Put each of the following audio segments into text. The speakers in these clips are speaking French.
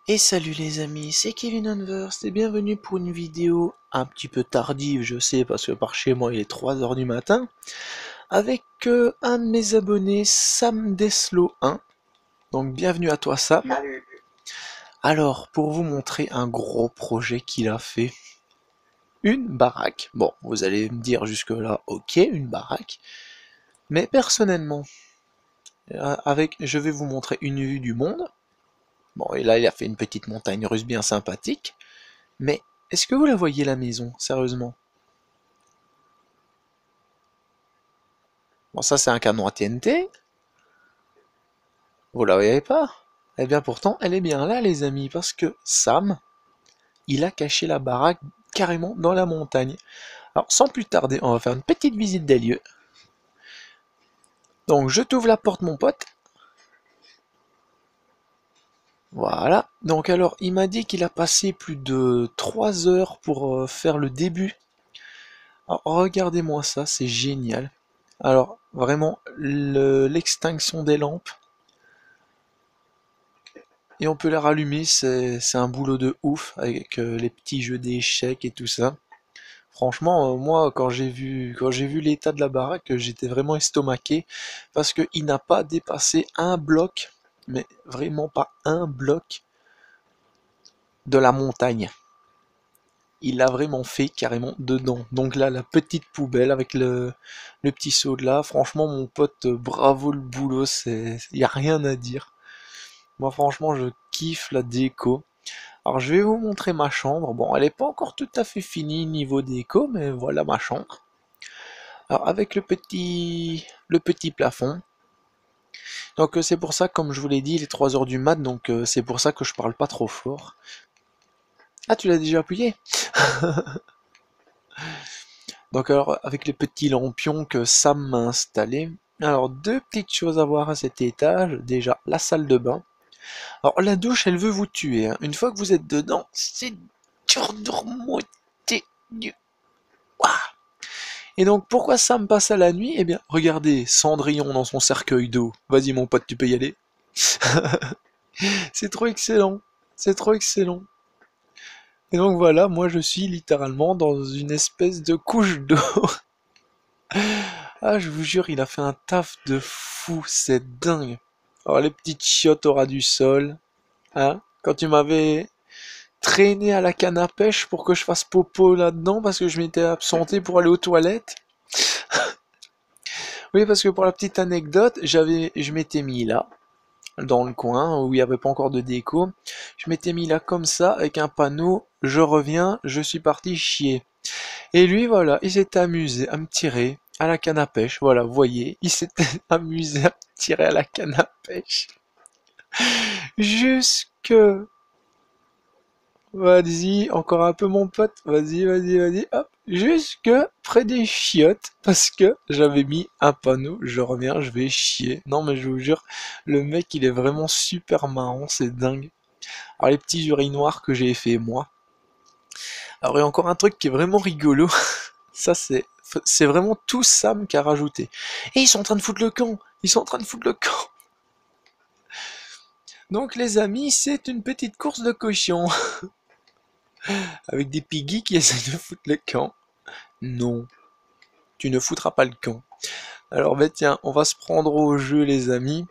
Et salut les amis, c'est Kevin Unverse et bienvenue pour une vidéo un petit peu tardive, je sais, parce que par chez moi il est 3 heures du matin, avec un de mes abonnés, Sam Deslo 1. Donc bienvenue à toi Sam. Salut. Alors, pour vous montrer un gros projet qu'il a fait, une baraque. Bon, vous allez me dire jusque-là, ok, une baraque. Mais personnellement, je vais vous montrer une vue du monde. Bon, et là il a fait une petite montagne russe bien sympathique. Mais est-ce que vous la voyez la maison, sérieusement? Bon, ça c'est un canon à TNT, vous la voyez pas? Eh bien pourtant, elle est bien là les amis, parce que Sam, il a caché la baraque carrément dans la montagne. Alors sans plus tarder, on va faire une petite visite des lieux. Donc je t'ouvre la porte mon pote. Voilà. Donc alors, il m'a dit qu'il a passé plus de 3 heures pour faire le début. Alors regardez-moi ça, c'est génial. Alors vraiment, l'extinction des lampes. Et on peut les rallumer, c'est un boulot de ouf avec les petits jeux d'échecs et tout ça. Franchement, moi quand j'ai vu l'état de la baraque, j'étais vraiment estomaqué parce que il n'a pas dépassé un bloc, mais vraiment pas un bloc de la montagne. Il l'a vraiment fait carrément dedans. Donc là, la petite poubelle avec le petit seau de là, franchement mon pote, bravo le boulot, y a rien à dire. Moi franchement je kiffe la déco. Alors je vais vous montrer ma chambre. Bon, elle n'est pas encore tout à fait finie niveau déco, mais voilà ma chambre. Alors avec le petit plafond. Donc c'est pour ça, comme je vous l'ai dit, il est 3 heures du mat, donc c'est pour ça que je parle pas trop fort. Ah, tu l'as déjà appuyé? Donc alors avec les petits lampions que Sam m'a installés. Alors deux petites choses à voir à cet étage. Déjà la salle de bain. Alors la douche, elle veut vous tuer, hein. Une fois que vous êtes dedans, c'est dur de remonter du... Ouah. Et donc, pourquoi ça me passe à la nuit? Eh bien, regardez, Cendrillon dans son cercueil d'eau. Vas-y, mon pote, tu peux y aller. C'est trop excellent. C'est trop excellent. Et donc voilà, moi je suis littéralement dans une espèce de couche d'eau. Ah, je vous jure, il a fait un taf de fou, c'est dingue. Alors les petites chiottes au ras du sol, hein, quand tu m'avais traîné à la canne à pêche pour que je fasse popo là-dedans parce que je m'étais absenté pour aller aux toilettes. Oui, parce que pour la petite anecdote, je m'étais mis là, dans le coin où il n'y avait pas encore de déco. Je m'étais mis là comme ça, avec un panneau, je reviens, je suis parti chier. Et lui, voilà, il s'était amusé à me tirer à la canne à pêche. Voilà, vous voyez, il s'était amusé à me tirer à la canne à pêche. Jusque... Vas-y, encore un peu mon pote. Vas-y, vas-y, vas-y. Hop. Jusque près des chiottes. Parce que j'avais mis un panneau. Je reviens, je vais chier. Non, mais je vous jure, le mec, il est vraiment super marrant. C'est dingue. Alors, les petits urinoirs que j'ai fait moi. Alors, il y a encore un truc qui est vraiment rigolo. Ça, c'est vraiment tout Sam qui a rajouté. Et ils sont en train de foutre le camp. Ils sont en train de foutre le camp. Donc, les amis, c'est une petite course de cochons. Avec des piggies qui essaient de foutre le camp. Non, tu ne foutras pas le camp. Alors, bah tiens, on va se prendre au jeu, les amis.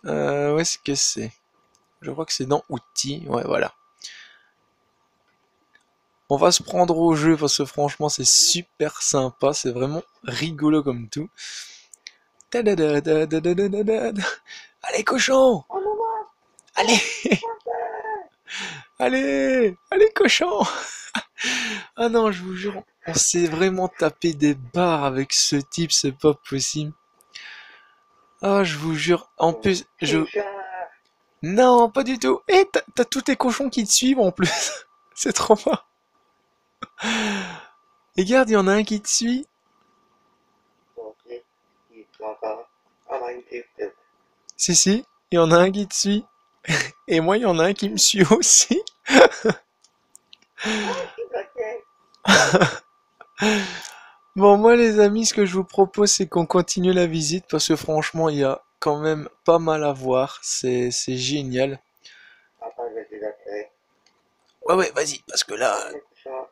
Où est-ce que c'est? Je crois que c'est dans outils. Ouais, voilà. On va se prendre au jeu parce que franchement, c'est super sympa. C'est vraiment rigolo comme tout. Tadadadadadadadada. Allez, cochon! On nous voit, Allez! chanteur. Allez! Allez, cochon! Ah non, je vous jure, on s'est vraiment tapé des barres avec ce type, c'est pas possible. Ah, je vous jure, en plus, Tricheur. Non, pas du tout. Et t'as tous tes cochons qui te suivent en plus. C'est trop marrant. Et regarde, il y en a un qui te suit. Ok, il t'entend. Ah, ben, il t'écoute. Si, si, il y en a un qui te suit. Et moi, il y en a un qui me suit aussi. Ok. Bon, moi, les amis, ce que je vous propose, c'est qu'on continue la visite parce que franchement, il y a quand même pas mal à voir. C'est génial. Attends, je vais déjà fait. Ouais, ouais, vas-y, parce que là, Les cochons,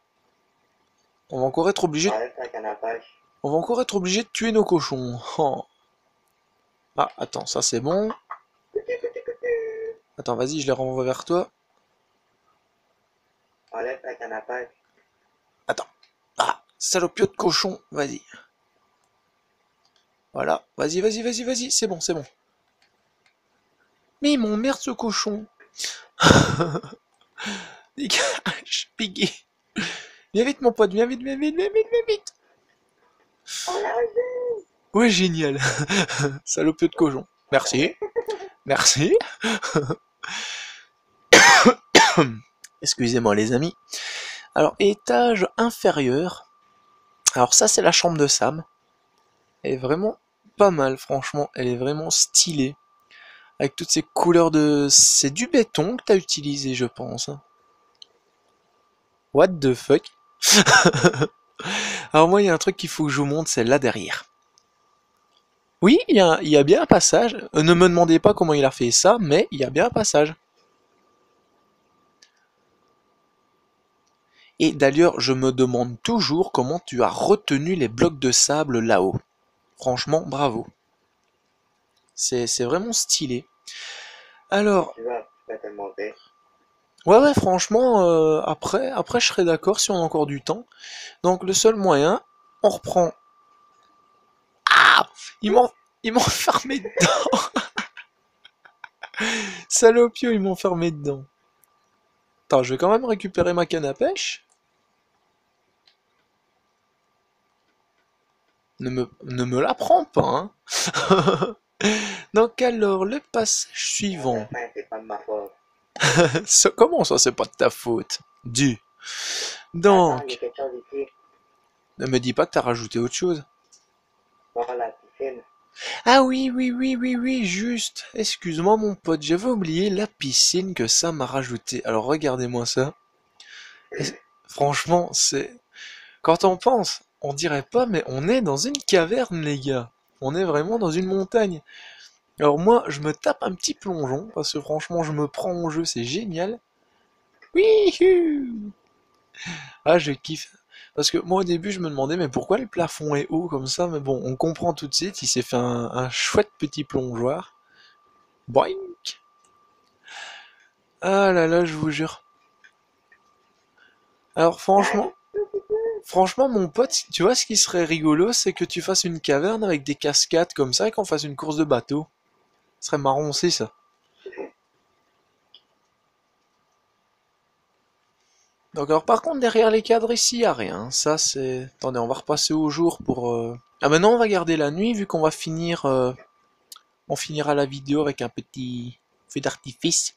on va encore être obligé, enlève la canne à pêche. on va encore être obligé de tuer nos cochons. Oh. Ah, attends, ça c'est bon. Attends, vas-y, je les renvoie vers toi. Enlève la canne à pêche. Attends. Ah, salopio de cochon, vas-y. Voilà, vas-y, vas-y, vas-y, vas-y, c'est bon, c'est bon. Mais il m'emmerde ce cochon. Dégage, Piggy. Viens vite, mon pote, viens vite, viens vite, viens vite, viens vite. On l'a reçu! Ouais, génial. Salopio de cochon. Merci, merci. Excusez-moi, les amis. Alors, étage inférieur. Alors, ça, c'est la chambre de Sam. Elle est vraiment pas mal, franchement. Elle est vraiment stylée. Avec toutes ces couleurs de... C'est du béton que t'as utilisé, je pense. What the fuck? Alors moi, il y a un truc qu'il faut que je vous montre, c'est là derrière. Oui, il y a bien un passage. Ne me demandez pas comment il a fait ça, mais il y a bien un passage. Et d'ailleurs, je me demande toujours comment tu as retenu les blocs de sable là-haut. Franchement, bravo. C'est vraiment stylé. Alors, Tu vas te le montrer. ouais, ouais, franchement, après, je serais d'accord si on a encore du temps. Donc, le seul moyen, on reprend. Ah! Ils m'ont enfermé dedans. Salopio, ils m'ont enfermé dedans. Attends, je vais quand même récupérer ma canne à pêche. Ne me la prends pas, hein. Donc alors, le passage À la suivant. fin, c'est pas de ma faute. Comment ça, c'est pas de ta faute? Dis. Attends, il y a Donc, quelque chose ici. ne me dis pas que t'as rajouté autre chose. Voir la piscine. Ah oui, oui, oui, oui, oui, juste. Excuse-moi mon pote, j'avais oublié la piscine que ça m'a rajouté. Alors regardez-moi ça. Franchement, c'est... Quand on pense, on dirait pas, mais on est dans une caverne, les gars. On est vraiment dans une montagne. Alors moi, je me tape un petit plongeon, parce que franchement, je me prends au jeu, c'est génial. Oui. Ah, je kiffe. Parce que moi, au début, je me demandais, mais pourquoi le plafond est haut comme ça? Mais bon, on comprend tout de suite, il s'est fait un chouette petit plongeoir. Boing. Ah là là, je vous jure. Alors franchement, mon pote, tu vois, ce qui serait rigolo, c'est que tu fasses une caverne avec des cascades comme ça et qu'on fasse une course de bateau. Ce serait marrant aussi, ça. Donc alors par contre derrière les cadres ici y a rien. Ça c'est. Attendez, on va repasser au jour pour. Ah maintenant on va garder la nuit vu qu'on va finir. On finira la vidéo avec un petit feu d'artifice.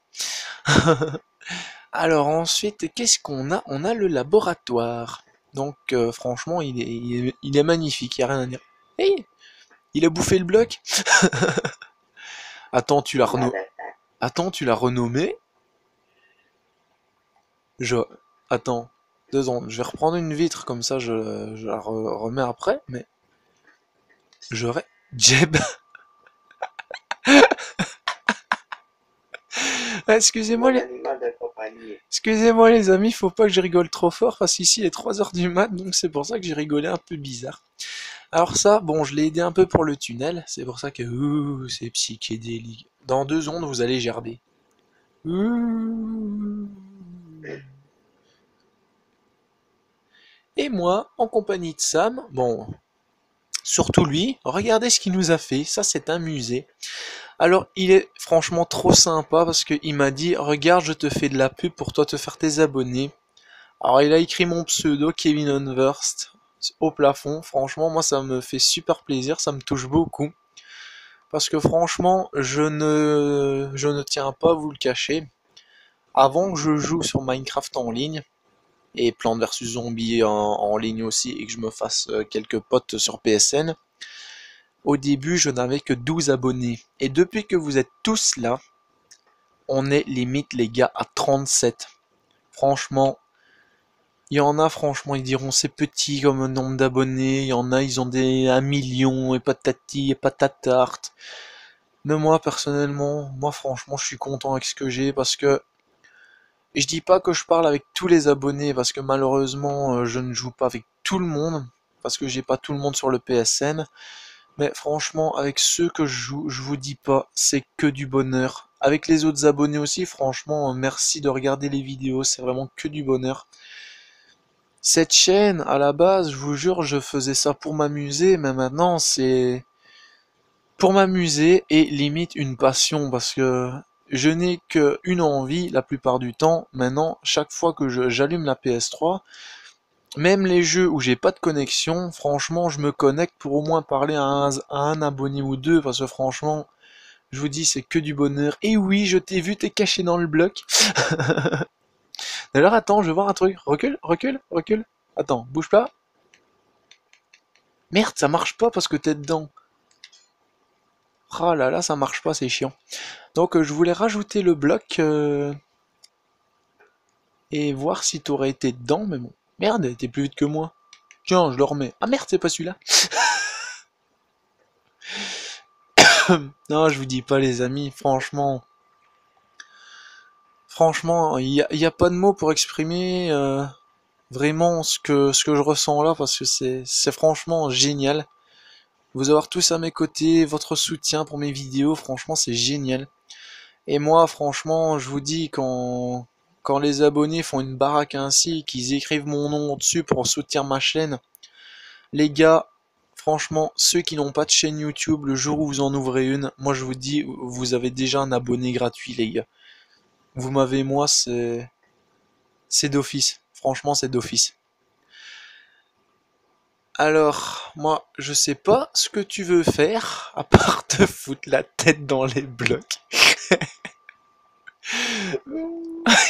Alors ensuite qu'est-ce qu'on a? On a le laboratoire. Donc franchement il est magnifique, y a rien à dire. Hey, il a bouffé le bloc. Attends Attends tu l'as renommé? Je. Attends. 2 secondes. Je vais reprendre une vitre comme ça je la remets après. Mais j'aurais. Jeb. Ah, Mon animal de compagnie. Excusez-moi les amis, faut pas que je rigole trop fort parce qu'ici il est 3 heures du mat, donc c'est pour ça que j'ai rigolé un peu bizarre. Alors ça, bon, je l'ai aidé un peu pour le tunnel, c'est pour ça que c'est psychédélique. Dans 2 secondes, vous allez gerber. Ouh. Et moi, en compagnie de Sam, bon, surtout lui, regardez ce qu'il nous a fait, ça c'est un musée. Alors, il est franchement trop sympa parce qu'il m'a dit, regarde, je te fais de la pub pour toi te faire tes abonnés. Alors il a écrit mon pseudo Kevin Unverst au plafond. Franchement, moi ça me fait super plaisir, ça me touche beaucoup. Parce que franchement, je ne tiens pas à vous le cacher. Avant que je joue sur Minecraft en ligne, et Plants vs Zombies en ligne aussi, et que je me fasse quelques potes sur PSN, au début je n'avais que 12 abonnés. Et depuis que vous êtes tous là, on est limite les gars à 37. Franchement, il y en a, franchement, ils diront c'est petit comme nombre d'abonnés. Il y en a, ils ont des 1 million et patati et patatarte. Mais moi, personnellement, moi, franchement, je suis content avec ce que j'ai parce que je dis pas que je parle avec tous les abonnés parce que malheureusement je ne joue pas avec tout le monde parce que j'ai pas tout le monde sur le PSN. Mais franchement, avec ceux que je joue, je vous dis pas, c'est que du bonheur. Avec les autres abonnés aussi, franchement, merci de regarder les vidéos, c'est vraiment que du bonheur. Cette chaîne, à la base, je vous jure, je faisais ça pour m'amuser, mais maintenant c'est pour m'amuser et limite une passion parce que je n'ai qu'une envie la plupart du temps. Maintenant, chaque fois que j'allume la PS3, même les jeux où j'ai pas de connexion, franchement, je me connecte pour au moins parler à un abonné ou deux, parce que franchement, je vous dis, c'est que du bonheur. Et oui, je t'ai vu, t'es caché dans le bloc. D'ailleurs, attends, je veux voir un truc. Recule, recule, recule. Attends, bouge pas. Merde, ça marche pas parce que t'es dedans. Ah là là, ça marche pas, c'est chiant. Donc, je voulais rajouter le bloc et voir si t'aurais été dedans, mais bon. Merde, t'es plus vite que moi. Tiens, je le remets. Ah merde, c'est pas celui-là. Non, je vous dis pas les amis, franchement, il y a pas de mots pour exprimer vraiment ce que je ressens là parce que c'est franchement génial. Vous avoir tous à mes côtés, votre soutien pour mes vidéos, franchement c'est génial. Et moi, franchement, je vous dis quand les abonnés font une baraque ainsi, qu'ils écrivent mon nom dessus pour soutenir ma chaîne, les gars, franchement, ceux qui n'ont pas de chaîne YouTube, le jour où vous en ouvrez une, moi je vous dis, vous avez déjà un abonné gratuit, les gars. Vous m'avez, moi, c'est d'office. Franchement, c'est d'office. Alors, moi, je sais pas ce que tu veux faire, à part te foutre la tête dans les blocs.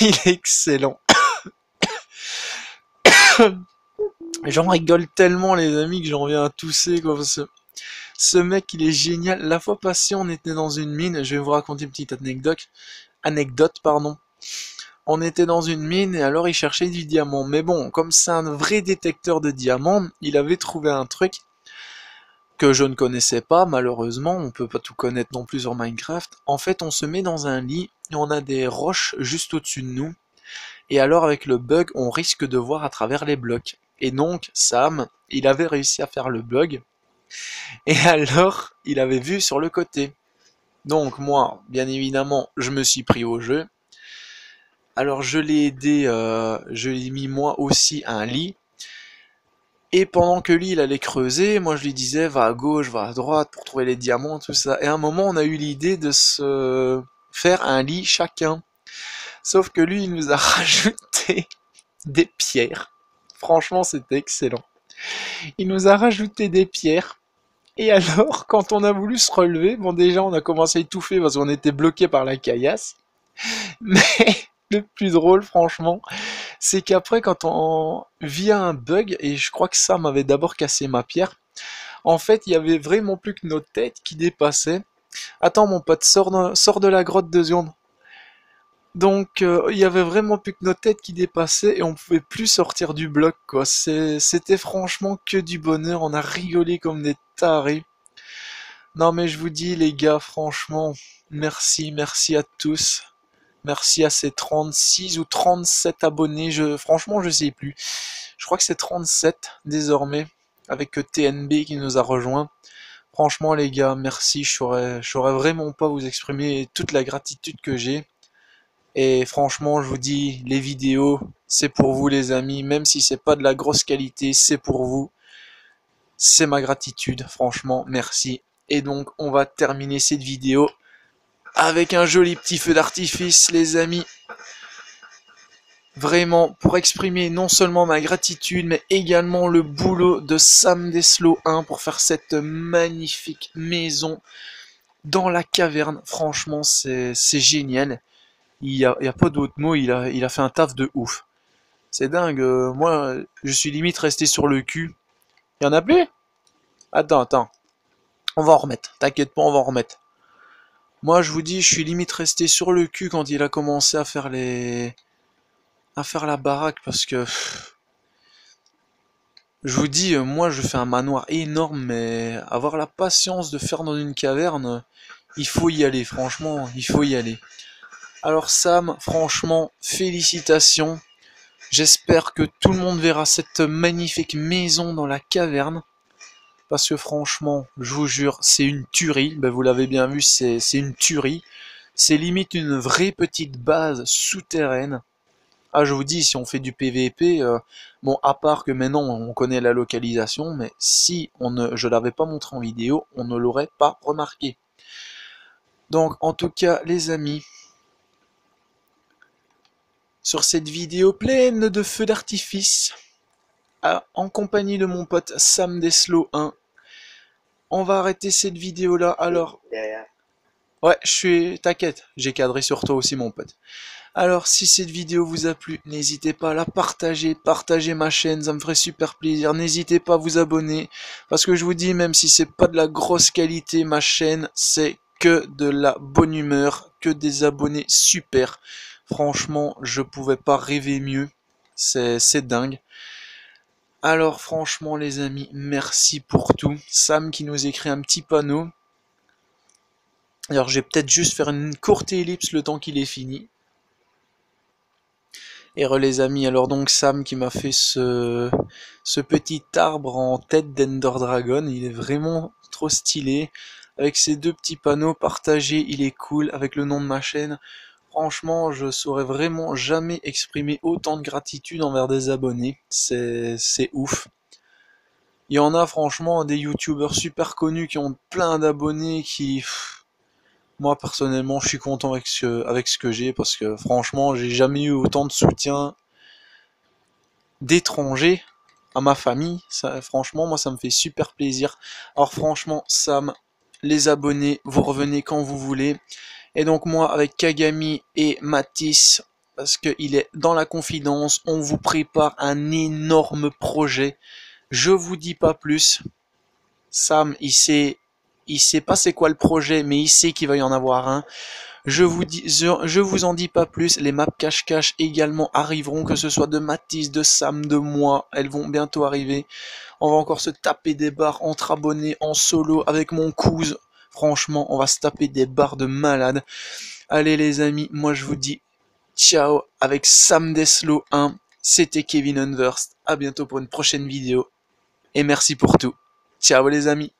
Il est excellent. J'en rigole tellement, les amis, que j'en viens à tousser, quoi. Ce mec, il est génial. La fois passée, on était dans une mine. Je vais vous raconter une petite anecdote. Anecdote, pardon. On était dans une mine et alors il cherchait du diamant. Mais bon, comme c'est un vrai détecteur de diamants, il avait trouvé un truc que je ne connaissais pas, malheureusement. On peut pas tout connaître non plus sur Minecraft. En fait, on se met dans un lit et on a des roches juste au-dessus de nous. Et alors, avec le bug, on risque de voir à travers les blocs. Et donc, Sam, il avait réussi à faire le bug. Et alors, il avait vu sur le côté. Donc, moi, bien évidemment, je me suis pris au jeu. Alors je l'ai aidé, je l'ai mis moi aussi à un lit. Et pendant que lui il allait creuser, moi je lui disais va à gauche, va à droite pour trouver les diamants, tout ça. Et à un moment on a eu l'idée de se faire un lit chacun. Sauf que lui il nous a rajouté des pierres. Franchement c'était excellent. Il nous a rajouté des pierres. Et alors quand on a voulu se relever, bon déjà on a commencé à étouffer parce qu'on était bloqué par la caillasse. Mais le plus drôle franchement, c'est qu'après, quand on via un bug, et je crois que ça m'avait d'abord cassé ma pierre, en fait, il y avait vraiment plus que nos têtes qui dépassaient. Attends, mon pote, sors de la grotte 2 secondes. Donc, il y avait vraiment plus que nos têtes qui dépassaient et on pouvait plus sortir du bloc, quoi. C'était franchement que du bonheur. On a rigolé comme des tarés. Non, mais je vous dis, les gars, franchement, merci, merci à tous. Merci à ces 36 ou 37 abonnés. Franchement, je sais plus. Je crois que c'est 37 désormais, avec TNB qui nous a rejoint. Franchement, les gars, merci. Je saurais vraiment pas vous exprimer toute la gratitude que j'ai. Et franchement, je vous dis, les vidéos, c'est pour vous, les amis. Même si c'est pas de la grosse qualité, c'est pour vous. C'est ma gratitude. Franchement, merci. Et donc, on va terminer cette vidéo avec un joli petit feu d'artifice, les amis. Vraiment, pour exprimer non seulement ma gratitude, mais également le boulot de Sam Deslo 1 pour faire cette magnifique maison dans la caverne. Franchement, c'est génial. Il y a pas d'autre mot, il a fait un taf de ouf. C'est dingue, moi, je suis limite resté sur le cul. Il y en a plus? Attends, attends. On va en remettre. T'inquiète pas, on va en remettre. Moi, je vous dis, je suis limite resté sur le cul quand il a commencé à faire la baraque parce que je vous dis, moi je fais un manoir énorme, mais avoir la patience de faire dans une caverne, il faut y aller, franchement, il faut y aller. Alors Sam, franchement, félicitations. J'espère que tout le monde verra cette magnifique maison dans la caverne. Parce que franchement, je vous jure, c'est une tuerie. Ben, vous l'avez bien vu, c'est une tuerie. C'est limite une vraie petite base souterraine. Ah, je vous dis, si on fait du PVP, bon, à part que maintenant on connaît la localisation, mais si je l'avais pas montré en vidéo, on ne l'aurait pas remarqué. Donc, en tout cas, les amis, sur cette vidéo pleine de feux d'artifice, en compagnie de mon pote Sam Deslo 1, on va arrêter cette vidéo là. Alors, Derrière. ouais, t'inquiète, j'ai cadré sur toi aussi, mon pote. Alors, si cette vidéo vous a plu, n'hésitez pas à la partager, partagez ma chaîne, ça me ferait super plaisir. N'hésitez pas à vous abonner, parce que je vous dis, même si c'est pas de la grosse qualité, ma chaîne, c'est que de la bonne humeur, que des abonnés super. Franchement, je pouvais pas rêver mieux. C'est dingue. Alors, franchement, les amis, merci pour tout. Sam qui nous écrit un petit panneau. Alors, je vais peut-être juste faire une courte ellipse le temps qu'il est fini. Et les amis, alors donc Sam qui m'a fait ce petit arbre en tête d'Ender Dragon, il est vraiment trop stylé. Avec ces deux petits panneaux partagés, il est cool, avec le nom de ma chaîne. Franchement, je saurais vraiment jamais exprimer autant de gratitude envers des abonnés. C'est ouf. Il y en a franchement des youtubeurs super connus qui ont plein d'abonnés qui... Moi personnellement, je suis content avec ce que j'ai parce que franchement, j'ai jamais eu autant de soutien d'étrangers à ma famille. Ça, franchement, moi, ça me fait super plaisir. Alors franchement, Sam, les abonnés, vous revenez quand vous voulez. Et donc moi, avec Kagami et Matisse, parce qu'il est dans la confidence, on vous prépare un énorme projet. Je vous dis pas plus. Sam, il sait pas c'est quoi le projet, mais il sait qu'il va y en avoir un. Je vous en dis pas plus, les maps cache-cache également arriveront, que ce soit de Matisse, de Sam, de moi, elles vont bientôt arriver. On va encore se taper des barres entre abonnés en solo avec mon cousin. Franchement, on va se taper des barres de malade. Allez les amis, moi je vous dis ciao avec Sam Deslo 1. C'était Kevin Unverst. À bientôt pour une prochaine vidéo. Et merci pour tout. Ciao les amis.